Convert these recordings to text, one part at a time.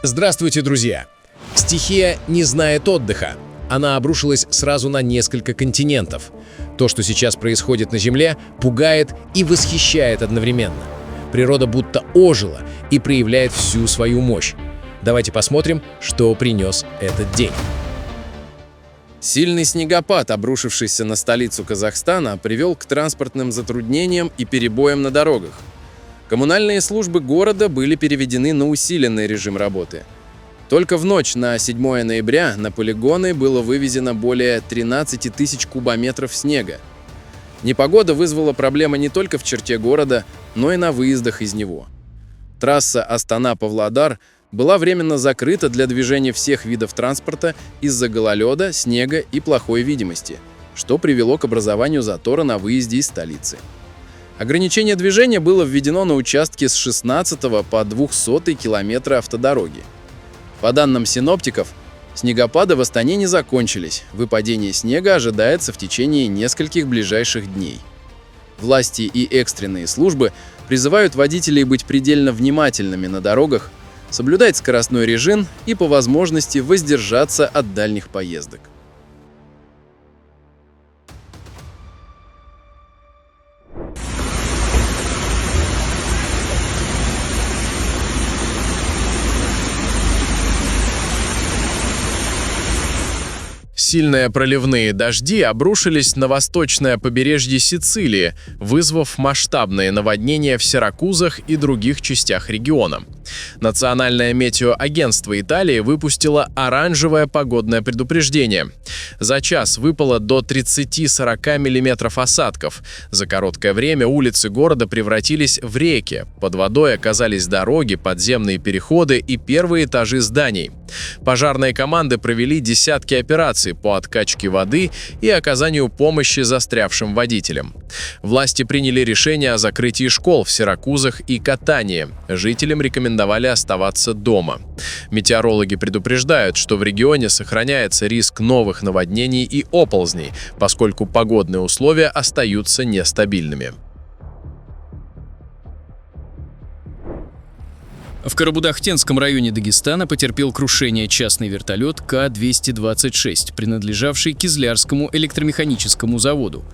Здравствуйте, друзья! Стихия не знает отдыха. Она обрушилась сразу на несколько континентов. То, что сейчас происходит на Земле, пугает и восхищает одновременно. Природа будто ожила и проявляет всю свою мощь. Давайте посмотрим, что принес этот день. Сильный снегопад, обрушившийся на столицу Казахстана, привел к транспортным затруднениям и перебоям на дорогах. Коммунальные службы города были переведены на усиленный режим работы. Только в ночь на 7 ноября на полигоны было вывезено более 13 тысяч кубометров снега. Непогода вызвала проблемы не только в черте города, но и на выездах из него. Трасса Астана-Павлодар была временно закрыта для движения всех видов транспорта из-за гололеда, снега и плохой видимости, что привело к образованию затора на выезде из столицы. Ограничение движения было введено на участке с 16 по 200 километра автодороги. По данным синоптиков, снегопады в Астане не закончились, выпадение снега ожидается в течение нескольких ближайших дней. Власти и экстренные службы призывают водителей быть предельно внимательными на дорогах, соблюдать скоростной режим и по возможности воздержаться от дальних поездок. Сильные проливные дожди обрушились на восточное побережье Сицилии, вызвав масштабные наводнения в Сиракузах и других частях региона. Национальное метеоагентство Италии выпустило оранжевое погодное предупреждение. За час выпало до 30-40 мм осадков. За короткое время улицы города превратились в реки. Под водой оказались дороги, подземные переходы и первые этажи зданий. Пожарные команды провели десятки операций по откачке воды и оказанию помощи застрявшим водителям. Власти приняли решение о закрытии школ в Сиракузах и Катании. Жителям рекомендовали оставаться дома. Метеорологи предупреждают, что в регионе сохраняется риск новых наводнений и оползней, поскольку погодные условия остаются нестабильными. В Карабудахтенском районе Дагестана потерпел крушение частный вертолет К-226, принадлежавший Кизлярскому электромеханическому заводу.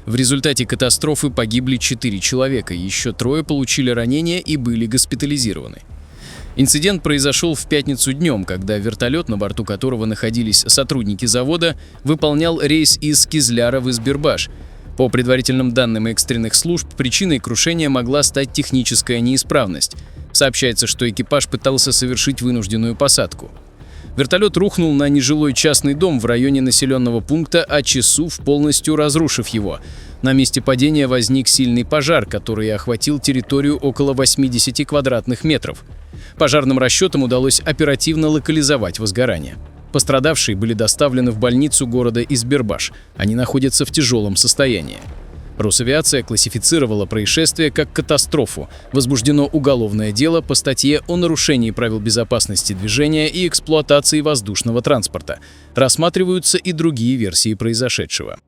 В результате катастрофы погибли 4 человека, еще 3 получили ранения и были госпитализированы. Инцидент произошел в пятницу днем, когда вертолет, на борту которого находились сотрудники завода, выполнял рейс из Кизляра в Избербаш. По предварительным данным экстренных служб, причиной крушения могла стать техническая неисправность. Сообщается, что экипаж пытался совершить вынужденную посадку. Вертолет рухнул на нежилой частный дом в районе населенного пункта Ачисув, полностью разрушив его. На месте падения возник сильный пожар, который охватил территорию около 80 квадратных метров. Пожарным расчетам удалось оперативно локализовать возгорание. Пострадавшие были доставлены в больницу города Избербаш. Они находятся в тяжелом состоянии. Росавиация классифицировала происшествие как катастрофу. Возбуждено уголовное дело по статье о нарушении правил безопасности движения и эксплуатации воздушного транспорта. Рассматриваются и другие версии произошедшего.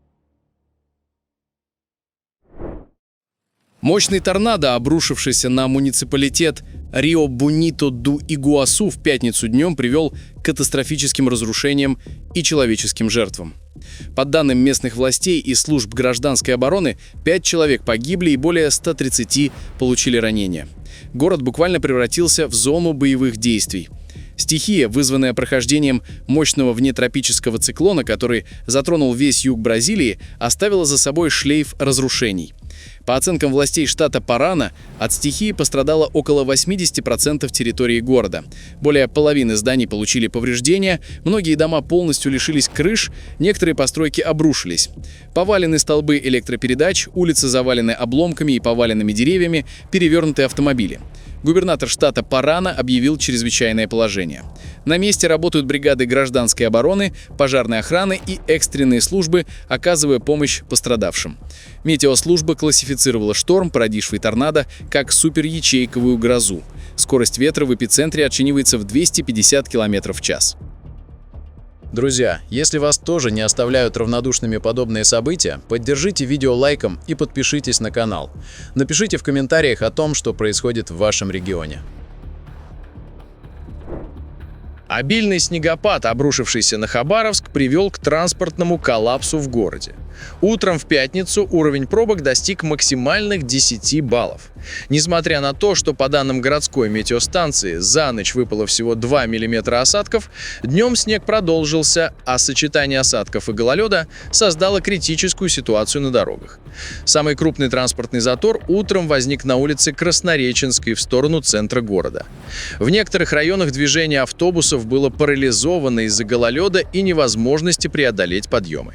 Мощный торнадо, обрушившийся на муниципалитет Рио-Бонито-ду-Игуасу в пятницу днем, привел к катастрофическим разрушениям и человеческим жертвам. По данным местных властей и служб гражданской обороны, 5 человек погибли и более 130 получили ранения. Город буквально превратился в зону боевых действий. Стихия, вызванная прохождением мощного внетропического циклона, который затронул весь юг Бразилии, оставила за собой шлейф разрушений. По оценкам властей штата Парана, от стихии пострадало около 80% территории города. Более половины зданий получили повреждения, многие дома полностью лишились крыш, некоторые постройки обрушились. Повалены столбы электропередач, улицы завалены обломками и поваленными деревьями, перевернуты автомобили. Губернатор штата Парана объявил чрезвычайное положение. На месте работают бригады гражданской обороны, пожарной охраны и экстренные службы, оказывая помощь пострадавшим. Метеослужба классифицировала шторм, породивший торнадо, как суперячейковую грозу. Скорость ветра в эпицентре оценивается в 250 км в час. Друзья, если вас тоже не оставляют равнодушными подобные события, поддержите видео лайком и подпишитесь на канал. Напишите в комментариях о том, что происходит в вашем регионе. Обильный снегопад, обрушившийся на Хабаровск, привел к транспортному коллапсу в городе. Утром в пятницу уровень пробок достиг максимальных 10 баллов. Несмотря на то, что по данным городской метеостанции за ночь выпало всего 2 мм осадков, днем снег продолжился, а сочетание осадков и гололеда создало критическую ситуацию на дорогах. Самый крупный транспортный затор утром возник на улице Краснореченской в сторону центра города. В некоторых районах движение автобусов было парализовано из-за гололеда и невозможности преодолеть подъемы.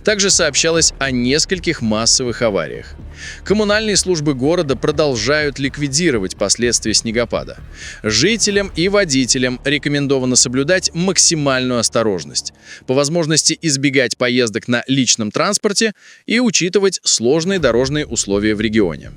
Также сообщалось о нескольких массовых авариях. Коммунальные службы города продолжают ликвидировать последствия снегопада. Жителям и водителям рекомендовано соблюдать максимальную осторожность, по возможности избегать поездок на личном транспорте и учитывать сложные дорожные условия в регионе.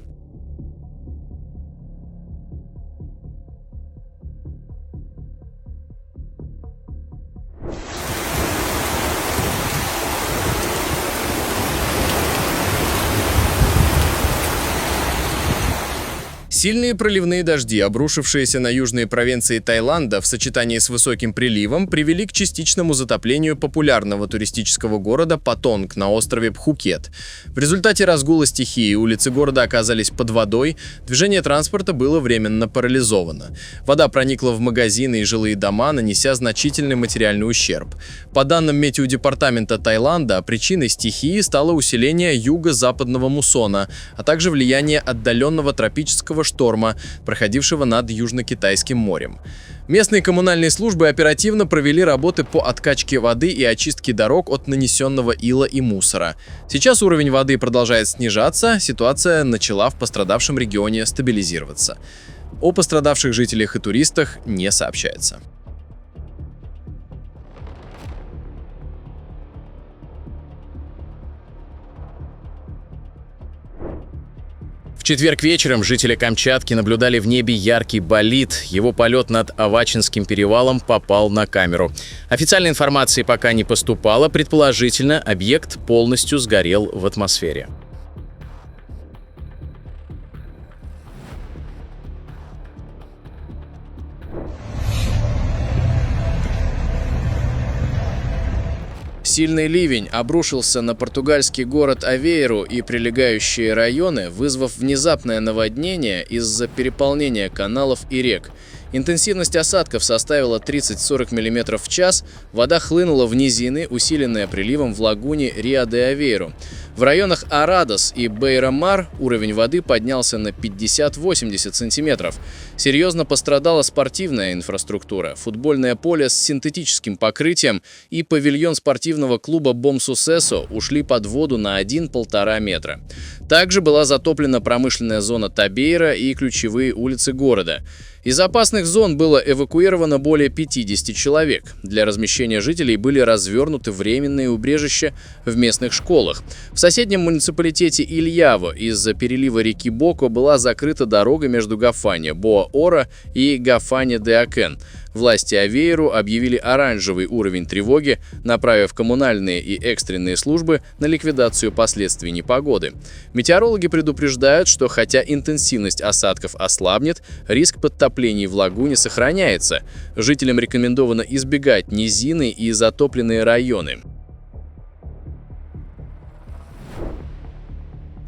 Сильные проливные дожди, обрушившиеся на южные провинции Таиланда в сочетании с высоким приливом, привели к частичному затоплению популярного туристического города Патонг на острове Пхукет. В результате разгула стихии улицы города оказались под водой, движение транспорта было временно парализовано. Вода проникла в магазины и жилые дома, нанеся значительный материальный ущерб. По данным метеодепартамента Таиланда, причиной стихии стало усиление юго-западного муссона, а также влияние отдаленного тропического шторма, проходившего над Южно-Китайским морем. Местные коммунальные службы оперативно провели работы по откачке воды и очистке дорог от нанесенного ила и мусора. Сейчас уровень воды продолжает снижаться, ситуация начала в пострадавшем регионе стабилизироваться. О пострадавших жителях и туристах не сообщается. В четверг вечером жители Камчатки наблюдали в небе яркий болид. Его полет над Авачинским перевалом попал на камеру. Официальной информации пока не поступало. Предположительно, объект полностью сгорел в атмосфере. Сильный ливень обрушился на португальский город Авейру и прилегающие районы, вызвав внезапное наводнение из-за переполнения каналов и рек. Интенсивность осадков составила 30-40 мм в час, вода хлынула в низины, усиленная приливом в лагуне Риа-де-Авейру. В районах Арадос и Бейра-Мар уровень воды поднялся на 50-80 см. Серьезно пострадала спортивная инфраструктура, футбольное поле с синтетическим покрытием и павильон спортивного клуба Бом-Сусесо ушли под воду на 1-1,5 метра. Также была затоплена промышленная зона Табейра и ключевые улицы города. Из опасных зон было эвакуировано более 50 человек. Для размещения жителей были развернуты временные убежища в местных школах. В соседнем муниципалитете Ильяво из-за перелива реки Боко была закрыта дорога между Гафане Боа-Ора и Гафане де Акен. Власти Авейру объявили оранжевый уровень тревоги, направив коммунальные и экстренные службы на ликвидацию последствий непогоды. Метеорологи предупреждают, что хотя интенсивность осадков ослабнет, риск подтоплений в лагуне сохраняется. Жителям рекомендовано избегать низины и затопленные районы.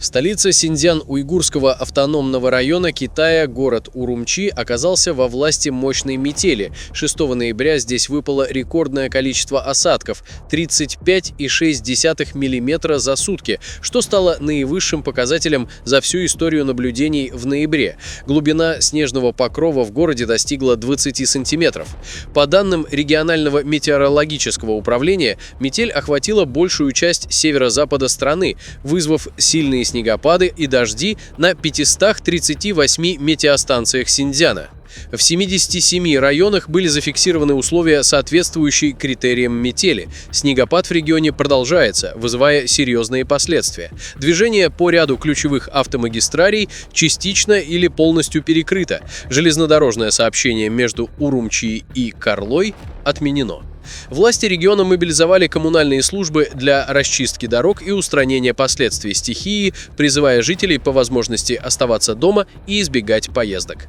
Столица Синьцзян-Уйгурского автономного района Китая, город Урумчи, оказался во власти мощной метели. 6 ноября здесь выпало рекордное количество осадков – 35,6 мм за сутки, что стало наивысшим показателем за всю историю наблюдений в ноябре. Глубина снежного покрова в городе достигла 20 сантиметров. По данным регионального метеорологического управления, метель охватила большую часть северо-запада страны, вызвав сильные снегопады и дожди на 538 метеостанциях Синьцзяна. В 77 районах были зафиксированы условия, соответствующие критериям метели. Снегопад в регионе продолжается, вызывая серьезные последствия. Движение по ряду ключевых автомагистралей частично или полностью перекрыто. Железнодорожное сообщение между Урумчи и Карлой отменено. Власти региона мобилизовали коммунальные службы для расчистки дорог и устранения последствий стихии, призывая жителей по возможности оставаться дома и избегать поездок.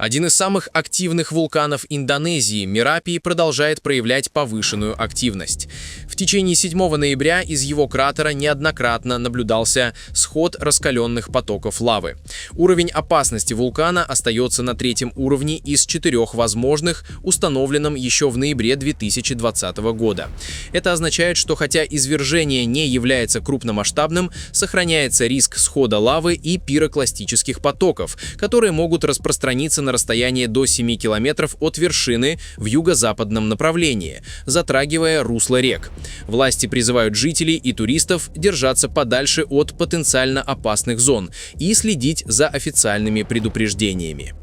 Один из самых активных вулканов Индонезии, Мерапи, продолжает проявлять повышенную активность. В течение 7 ноября из его кратера неоднократно наблюдался сход раскаленных потоков лавы. Уровень опасности вулкана остается на 3-м уровне из 4 возможных, установленном еще в ноябре 2020 года. Это означает, что хотя извержение не является крупномасштабным, сохраняется риск схода лавы и пирокластических потоков, которые могут распространиться на расстояние до 7 километров от вершины в юго-западном направлении, затрагивая русло рек. Власти призывают жителей и туристов держаться подальше от потенциально опасных зон и следить за официальными предупреждениями.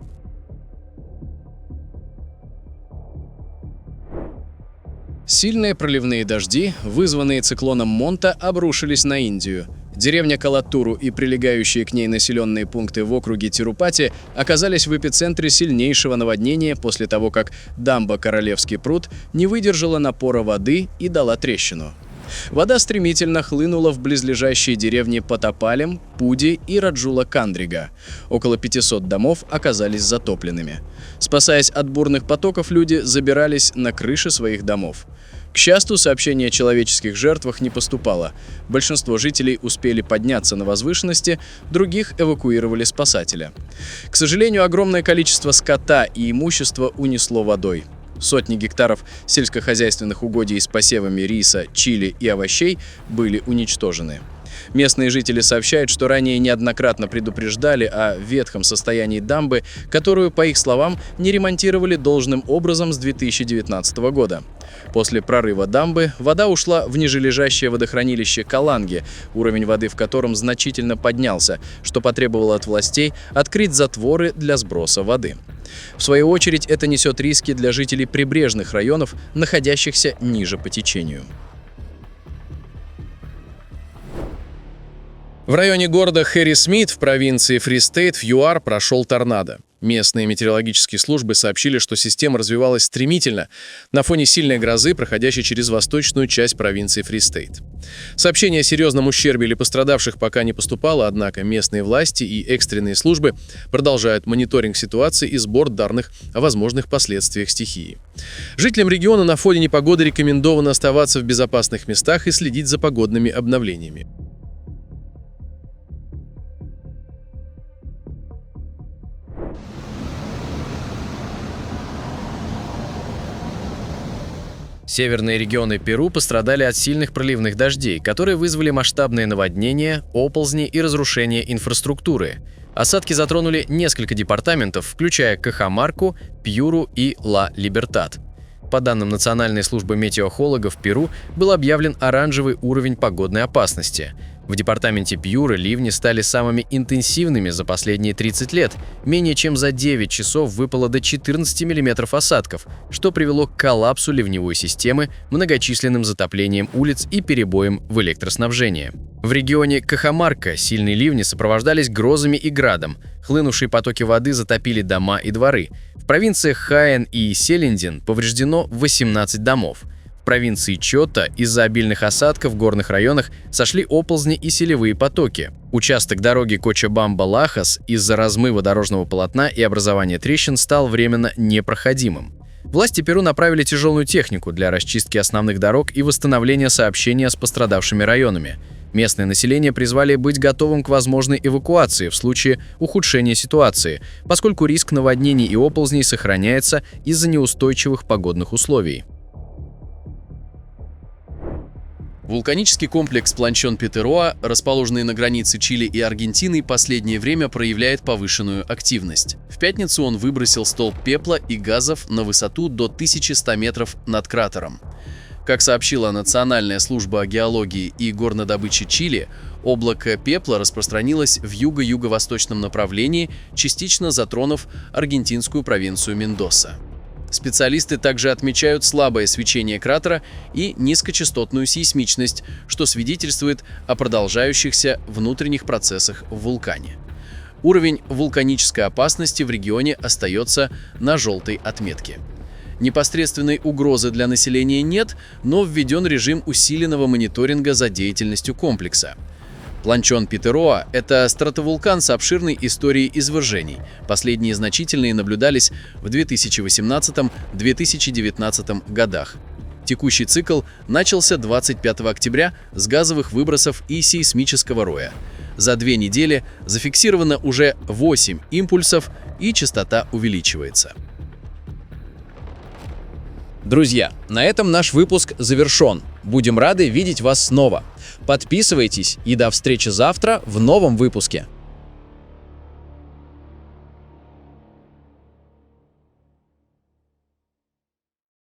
Сильные проливные дожди, вызванные циклоном Монта, обрушились на Индию. Деревня Калаттуру и прилегающие к ней населенные пункты в округе Тирупати оказались в эпицентре сильнейшего наводнения после того, как дамба Королевский пруд не выдержала напора воды и дала трещину. Вода стремительно хлынула в близлежащие деревни Патапалем, Пуди и Раджула-Кандрига. Около 500 домов оказались затопленными. Спасаясь от бурных потоков, люди забирались на крыши своих домов. К счастью, сообщений о человеческих жертвах не поступало. Большинство жителей успели подняться на возвышенности, других эвакуировали спасатели. К сожалению, огромное количество скота и имущества унесло водой. Сотни гектаров сельскохозяйственных угодий с посевами риса, чили и овощей были уничтожены. Местные жители сообщают, что ранее неоднократно предупреждали о ветхом состоянии дамбы, которую, по их словам, не ремонтировали должным образом с 2019 года. После прорыва дамбы вода ушла в нижележащее водохранилище Каланги, уровень воды в котором значительно поднялся, что потребовало от властей открыть затворы для сброса воды. В свою очередь, это несет риски для жителей прибрежных районов, находящихся ниже по течению. В районе города Хэри-Смит в провинции Фри-Стейт в ЮАР прошел торнадо. Местные метеорологические службы сообщили, что система развивалась стремительно на фоне сильной грозы, проходящей через восточную часть провинции Фри-Стейт. Сообщение о серьезном ущербе или пострадавших пока не поступало, однако местные власти и экстренные службы продолжают мониторинг ситуации и сбор данных о возможных последствиях стихии. Жителям региона на фоне непогоды рекомендовано оставаться в безопасных местах и следить за погодными обновлениями. Северные регионы Перу пострадали от сильных проливных дождей, которые вызвали масштабные наводнения, оползни и разрушение инфраструктуры. Осадки затронули несколько департаментов, включая Кахамарку, Пьюру и Ла-Либертад. По данным Национальной службы метеохологов Перу, был объявлен оранжевый уровень погодной опасности. В департаменте Пьюры ливни стали самыми интенсивными за последние 30 лет. Менее чем за 9 часов выпало до 14 мм осадков, что привело к коллапсу ливневой системы, многочисленным затоплением улиц и перебоем в электроснабжении. В регионе Кахамарка сильные ливни сопровождались грозами и градом. Хлынувшие потоки воды затопили дома и дворы. В провинциях Хаэн и Селиндин повреждено 18 домов. В провинции Чота из-за обильных осадков в горных районах сошли оползни и селевые потоки. Участок дороги Кочабамба-Лахас из-за размыва дорожного полотна и образования трещин стал временно непроходимым. Власти Перу направили тяжелую технику для расчистки основных дорог и восстановления сообщения с пострадавшими районами. Местное население призвали быть готовым к возможной эвакуации в случае ухудшения ситуации, поскольку риск наводнений и оползней сохраняется из-за неустойчивых погодных условий. Вулканический комплекс Планчон-Петероа, расположенный на границе Чили и Аргентины, последнее время проявляет повышенную активность. В пятницу он выбросил столб пепла и газов на высоту до 1100 метров над кратером. Как сообщила Национальная служба геологии и горнодобычи Чили, облако пепла распространилось в юго-юго-восточном направлении, частично затронув аргентинскую провинцию Мендоса. Специалисты также отмечают слабое свечение кратера и низкочастотную сейсмичность, что свидетельствует о продолжающихся внутренних процессах в вулкане. Уровень вулканической опасности в регионе остается на желтой отметке. Непосредственной угрозы для населения нет, но введен режим усиленного мониторинга за деятельностью комплекса. Планчон Питероа – это стратовулкан с обширной историей извержений. Последние значительные наблюдались в 2018-2019 годах. Текущий цикл начался 25 октября с газовых выбросов и сейсмического роя. За 2 недели зафиксировано уже 8 импульсов, и частота увеличивается. Друзья, на этом наш выпуск завершен. Будем рады видеть вас снова. Подписывайтесь и до встречи завтра в новом выпуске.